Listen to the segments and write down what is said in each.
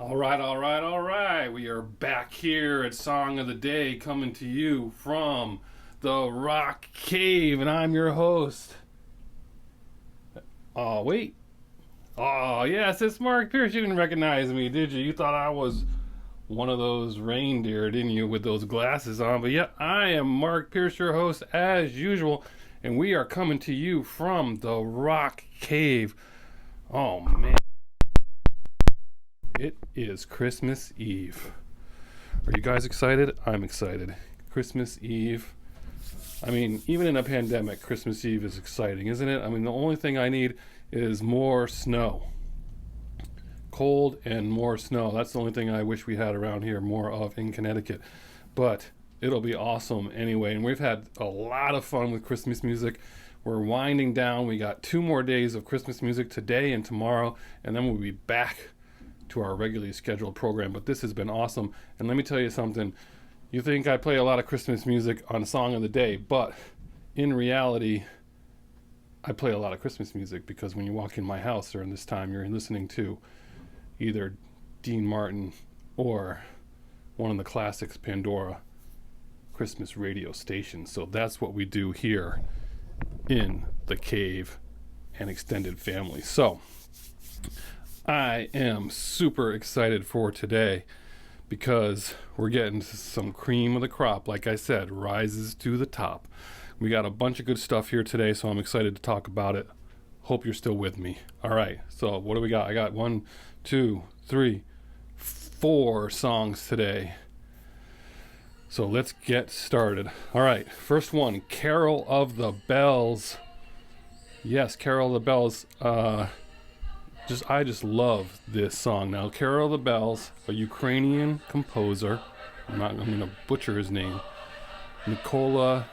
All right. We are back here at Song of the Day, coming to you from the Rock Cave, and I'm your host. Oh, wait. Oh, yes, it's Mark Pierce. You didn't recognize me, did you? You thought I was one of those reindeer, didn't you, with those glasses on? But yeah, I am Mark Pierce, your host, as usual, and we are coming to you from the Rock Cave. Oh, man. It is Christmas Eve. Are you guys excited? I'm excited. Christmas Eve. I mean, even in a pandemic, Christmas Eve is exciting, isn't it? I mean, the only thing I need is more snow. Cold and more snow. That's the only thing I wish we had around here more of in Connecticut. But it'll be awesome anyway. And we've had a lot of fun with Christmas music. We're winding down. We got 2 more days of Christmas music today and tomorrow, and then we'll be back to our regularly scheduled program. But this has been awesome. And let me tell you something. You think I play a lot of Christmas music on Song of the Day, but in reality, I play a lot of Christmas music because when you walk in my house during this time, you're listening to either Dean Martin or one of the classics, Pandora Christmas radio stations. So that's what we do here in the cave and extended family. So I am super excited for today because we're getting some cream of the crop. Like I said, rises to the top. We got a bunch of good stuff here today, so I'm excited to talk about it. Hope you're still with me. All right, so what do we got? I got 1, 2, 3, 4 songs today. So let's get started. All right, first one, Carol of the Bells. Yes, Carol of the Bells. I just love this song. Now, Carol of the Bells, a Ukrainian composer. I'm going to butcher his name. Mykola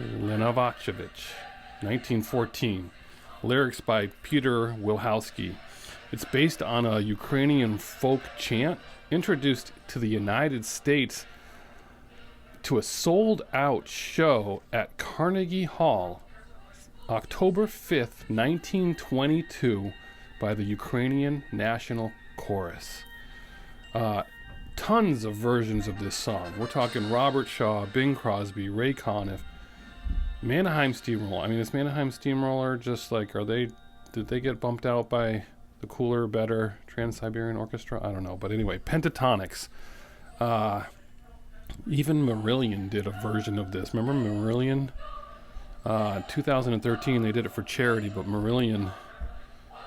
Lenovachevich, 1914. Lyrics by Peter Wilhowsky. It's based on a Ukrainian folk chant introduced to the United States to a sold-out show at Carnegie Hall, October 5th, 1922, by the Ukrainian National Chorus. Tons of versions of this song. We're talking Robert Shaw, Bing Crosby, Ray Conniff, Mannheim Steamroller. I mean, is Mannheim Steamroller just like, did they get bumped out by the cooler, better Trans-Siberian Orchestra? I don't know. But anyway, Pentatonics. Even Marillion did a version of this. Remember Marillion? 2013, they did it for charity, but Marillion...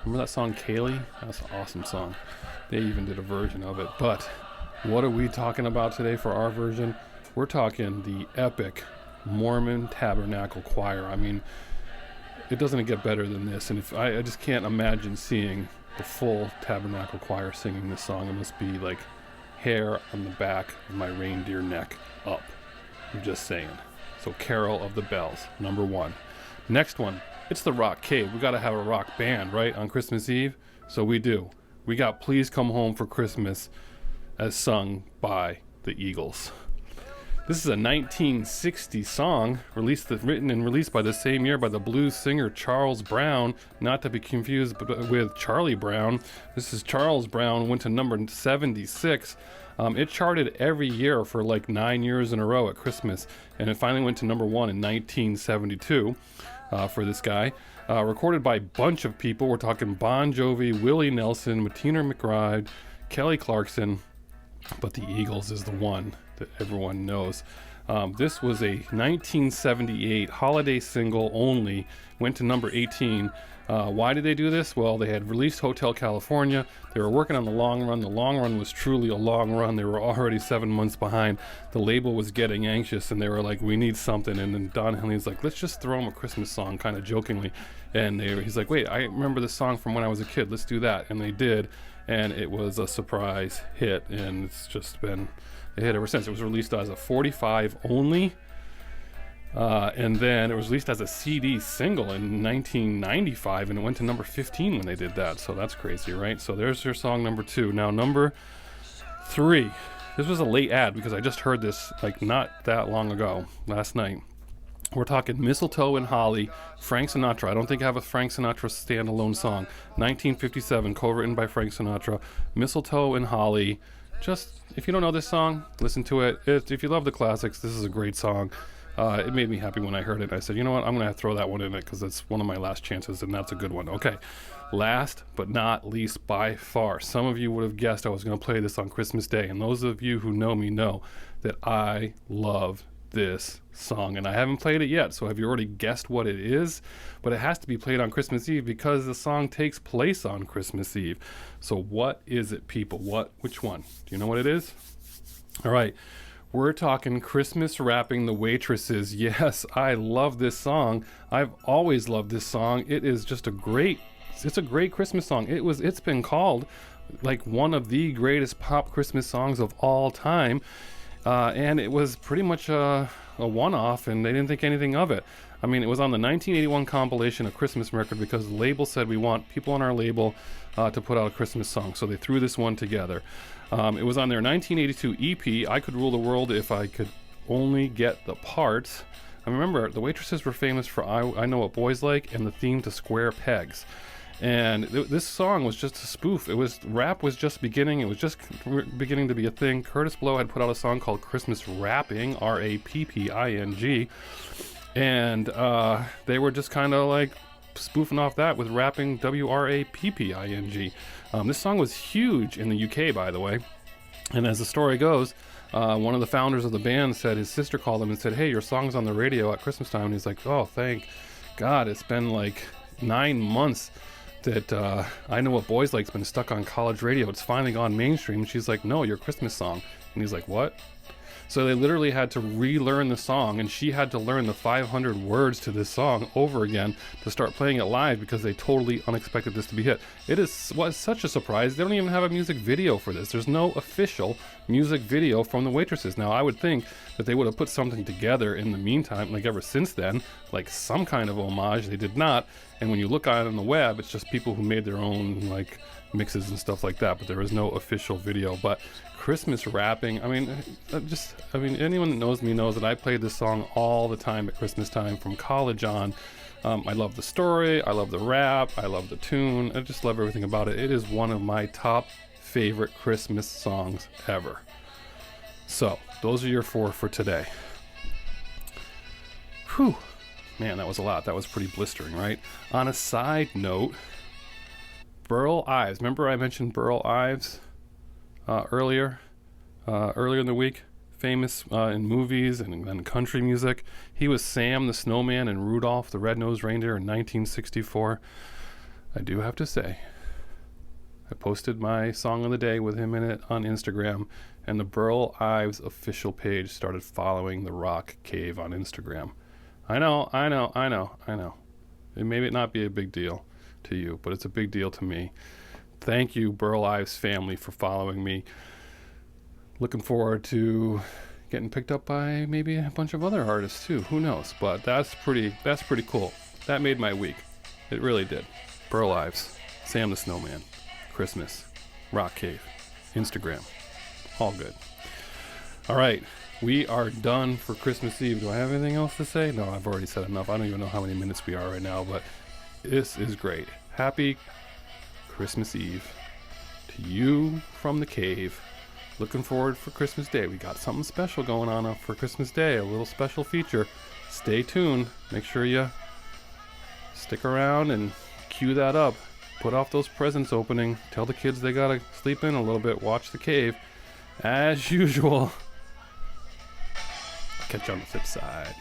Remember that song, Kaylee? That's an awesome song. They even did a version of it. But what are we talking about today for our version? We're talking the epic Mormon Tabernacle Choir. I mean, it doesn't get better than this. And if I just can't imagine seeing the full Tabernacle Choir singing this song. It must be like hair on the back of my reindeer neck up. I'm just saying. So Carol of the Bells, number 1. Next one. It's the Rock Cave. We got to have a rock band, right, on Christmas Eve? So we do. We got Please Come Home for Christmas as sung by the Eagles. This is a 1960 song, written and released by the same year by the blues singer Charles Brown, not to be confused with Charlie Brown. This is Charles Brown, went to number 76. It charted every year for like 9 years in a row at Christmas, and it finally went to number 1 in 1972. For this guy. Recorded by a bunch of people. We're talking Bon Jovi, Willie Nelson, Martina McBride, Kelly Clarkson, but the Eagles is the one that everyone knows. This was a 1978 holiday single only, went to number 18. Why did they do this? Well, they had released Hotel California. They were working on the long run. The long run was truly a long run. They were already 7 months behind. The label was getting anxious, and they were like, we need something. And then Don Henley's like, let's just throw him a Christmas song, kind of jokingly. And he's like, wait, I remember this song from when I was a kid. Let's do that. And they did, and it was a surprise hit, and it's just been a hit ever since. It was released as a 45 only. And then it was released as a CD single in 1995, and it went to number 15 when they did that. So that's crazy, right? So there's your song number 2. Now number 3. This was a late ad because I just heard this like not that long ago, last night. We're talking Mistletoe and Holly, Frank Sinatra. I don't think I have a Frank Sinatra standalone song. 1957, co-written by Frank Sinatra. Mistletoe and Holly. Just, if you don't know this song, listen to it. If you love the classics, this is a great song. It made me happy when I heard it. I said, you know what, I'm going to throw that one in it because it's one of my last chances, and that's a good one. Okay, last but not least by far, some of you would have guessed I was going to play this on Christmas Day, and those of you who know me know that I love this song, and I haven't played it yet, so have you already guessed what it is? But it has to be played on Christmas Eve because the song takes place on Christmas Eve. So what is it, people? Which one? Do you know what it is? All right, we're talking Christmas Wrapping the Waitresses. Yes, I love this song. I've always loved this song. It is just it's a great Christmas song. It's been called like one of the greatest pop Christmas songs of all time. And it was pretty much a one-off, and they didn't think anything of it. I mean, it was on the 1981 compilation, A Christmas Record, because the label said we want people on our label to put out a Christmas song, so they threw this one together. It was on their 1982 EP, I Could Rule the World If I Could Only Get the Parts. I remember the Waitresses were famous for I Know What Boys Like and the theme to Square Pegs. And this song was just a spoof. Rap was just beginning. It was just beginning to be a thing. Curtis Blow had put out a song called Christmas Rapping, Rapping, and they were just kind of like spoofing off that with rapping, Wrapping. This song was huge in the UK, by the way. And as the story goes, one of the founders of the band said his sister called him and said, "Hey, your song's on the radio at Christmas time." And he's like, "Oh, thank God, it's been like 9 months that I Know What Boys Like's been stuck on college radio. It's finally gone mainstream." And she's like, "No, your Christmas song." And he's like, "What?" So they literally had to relearn the song, and she had to learn the 500 words to this song over again to start playing it live because they totally unexpected this to be hit. Was such a surprise. They don't even have a music video for this. There's no official music video from the Waitresses. Now, I would think that they would have put something together in the meantime, like ever since then, like some kind of homage. They did not. And when you look on it on the web, it's just people who made their own like mixes and stuff like that, but there is no official video. But Christmas Rapping, I mean, anyone that knows me knows that I played this song all the time at Christmas time from college on. I love the story, I love the rap, I love the tune, I just love everything about it. It is one of my top favorite Christmas songs ever. So those are your 4 for today. Whew, man, that was a lot. That was pretty blistering, right? On a side note, Burl Ives, remember I mentioned Burl Ives earlier in the week, famous in movies and country music. He was Sam the Snowman in Rudolph the Red-Nosed Reindeer in 1964. I do have to say, I posted my song of the day with him in it on Instagram, and the Burl Ives official page started following the Rock Cave on Instagram. I know. It may not be a big deal to you, but it's a big deal to me. Thank you, Burl Ives family, for following me. Looking forward to getting picked up by maybe a bunch of other artists too. Who knows? But that's pretty cool. That made my week. It really did. Burl Ives, Sam the Snowman, Christmas, Rock Cave, Instagram, all good. All right, we are done for Christmas Eve. Do I have anything else to say? No, I've already said enough. I don't even know how many minutes we are right now, but this is great. Happy Christmas Eve to you from the cave. Looking forward for Christmas Day. We got something special going on for Christmas Day, a little special feature. Stay tuned. Make sure you stick around and cue that up. Put off those presents opening. Tell the kids they gotta sleep in a little bit. Watch the cave. As usual. Catch you on the flip side.